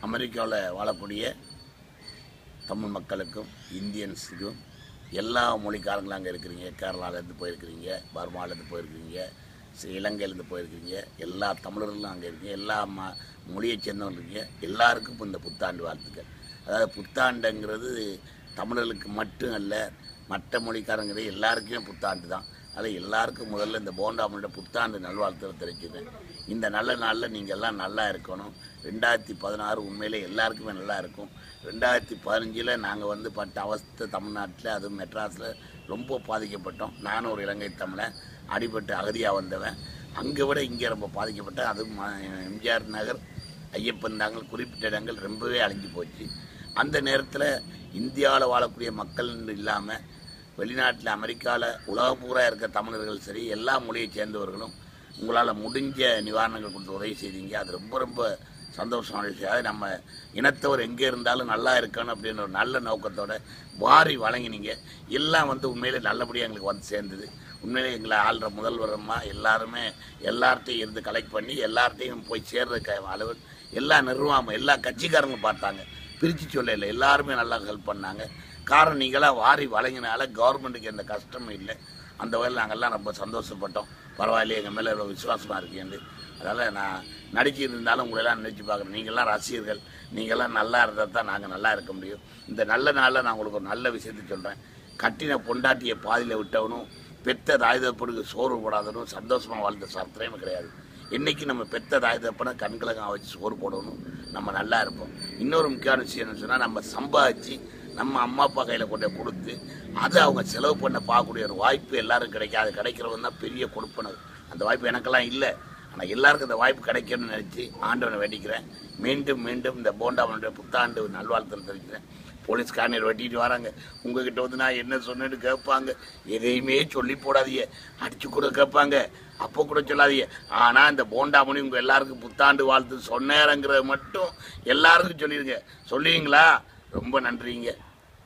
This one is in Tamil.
அமெரிக்காவில் வாழக்கூடிய தமிழ் மக்களுக்கும் இந்தியன்ஸுக்கும் எல்லா மொழிக்காரங்களும் அங்கே இருக்கிறீங்க. கேரளாவிலேருந்து போயிருக்கிறீங்க, பர்மாவிலேருந்து போயிருக்கிறீங்க, இலங்கையிலேருந்து போயிருக்கிறீங்க. எல்லா தமிழர்களும் அங்கே இருக்கீங்க. எல்லா மொழியை சேர்ந்தவங்க இருக்கீங்க. எல்லாருக்கும் இப்போ இந்த புத்தாண்டு வாழ்த்துக்கள். அதாவது புத்தாண்டுங்கிறது தமிழர்களுக்கு மட்டும் அல்ல, மற்ற மொழிக்காரங்க எல்லாருக்குமே புத்தாண்டு தான். அதில் எல்லாருக்கும் முதல்ல இந்த போண்டாமனோட புத்தாண்டு நல்வாழ்த்துக்களை தெரிவிச்சுக்கிறேன். இந்த நல்ல நாளில் நீங்கள் எல்லாம் நல்லா இருக்கணும். 2016 உண்மையிலே எல்லாருக்குமே நல்லா இருக்கும். 2015 நாங்கள் பட்ட அவஸ்தை தமிழ்நாட்டில், அதுவும் மெட்ராஸில் ரொம்ப பாதிக்கப்பட்டோம். நானும் ஒரு இலங்கை தமிழன், அடிபட்டு அகதியாக வந்தவன். அங்கே விட இங்கே ரொம்ப பாதிக்கப்பட்டேன். அதுவும் எம்ஜிஆர் நகர், ஐயப்பன் தாங்கல் குறிப்பிட்ட இடங்கள் ரொம்பவே அழிஞ்சு போச்சு. அந்த நேரத்தில் இந்தியாவில் வாழக்கூடிய மக்கள் இல்லாமல் வெளிநாட்டில், அமெரிக்காவில், உலகம் பூரா இருக்க தமிழர்கள் சரி, எல்லா மொழியை சேர்ந்தவர்களும் உங்களால் முடிஞ்ச நிவாரணங்கள் கொடுத்து உதவி செய்தீங்க. அது ரொம்ப ரொம்ப சந்தோஷமான விஷயம். அது நம்ம இனத்தவர் எங்கே இருந்தாலும் நல்லா இருக்கணும் அப்படின்னு ஒரு நல்ல நோக்கத்தோட வாரி வழங்கினீங்க. எல்லாம் உண்மையிலே நல்லபடியாக எங்களுக்கு வந்து சேர்ந்தது. உண்மையிலே எங்களை ஆள்ற முதல்வரமாக எல்லாருமே எல்லார்ட்டையும் இருந்து கலெக்ட் பண்ணி எல்லார்ட்டையும் போய் சேர்ற அளவு எல்லா நிர்வாகமும் எல்லா கட்சிக்காரங்களும் பார்த்தாங்க. பிரித்து சொல்லலை, எல்லாருமே நல்லா ஹெல்ப் பண்ணாங்க. காரணம் நீங்களாம் வாரி வழங்கினால கவர்மெண்ட்டுக்கு எந்த கஷ்டமும் இல்லை. அந்த வகையில் நாங்கள்லாம் ரொம்ப சந்தோஷப்பட்டோம். பரவாயில்லையே, எங்கள் மேலே ரொம்ப விசுவாசமாக இருக்கேன். அதனால் நான் நடிச்சிருந்தாலும் உங்களெல்லாம் நினச்சி பார்க்குறேன். நீங்கள்லாம் ரசிகர்கள், நீங்கள்லாம் நல்லா இருந்தால் தான் நாங்கள் நல்லா இருக்க முடியும். இந்த நல்ல நாளில் நான் உங்களுக்கு ஒரு நல்ல விஷயத்தை சொல்கிறேன். கட்டின பொண்டாட்டியை பாதியில் விட்டவனும், பெத்த தாயுதப்பனுக்கு சோறு போடாதவனும் சந்தோஷமாக வாழ்ந்த சரித்திரமே கிடையாது. என்றைக்கு நம்ம பெத்த தாயுதப்பனை கண்கலகம் வச்சு சோறு போடணும், நம்ம நல்லா இருப்போம். இன்னொரு முக்கியமான விஷயம் என்ன சொன்னால், நம்ம சம்பாதிச்சு நம்ம அம்மா அப்பா கையில் கொண்டு கொடுத்து அதை அவங்க செலவு பண்ண பார்க்கக்கூடிய ஒரு வாய்ப்பு எல்லாரும் கிடைக்காது. கிடைக்கிறவங்க தான் பெரிய கொடுப்பனது. அந்த வாய்ப்பு எனக்கெல்லாம் இல்லை. ஆனால் எல்லாருக்கும் இந்த வாய்ப்பு கிடைக்கணும்னு நினச்சி ஆண்டவனை வேண்டிக்கிறேன். மீண்டும் மீண்டும் இந்த போண்டாமனுடைய புத்தாண்டு நல்வாழ்த்துன்னு தெரிவிக்கிறேன். போலீஸ் கார்னர் வெட்டிட்டு வராங்க. உங்ககிட்ட நான் என்ன சொன்னேன்னு கேட்பாங்க. எதையுமே சொல்லி போடாதீங்க, அடிச்சு கூட கேட்பாங்க, அப்போ கூட சொல்லாதீங்க. ஆனால் இந்த போண்டாமணி உங்கள் எல்லாருக்கும் புத்தாண்டு வாழ்த்து சொன்னேங்கிறத மட்டும் எல்லாருக்கும் சொல்லிடுங்க. சொல்லுவீங்களா? ரொம்ப நன்றிங்க.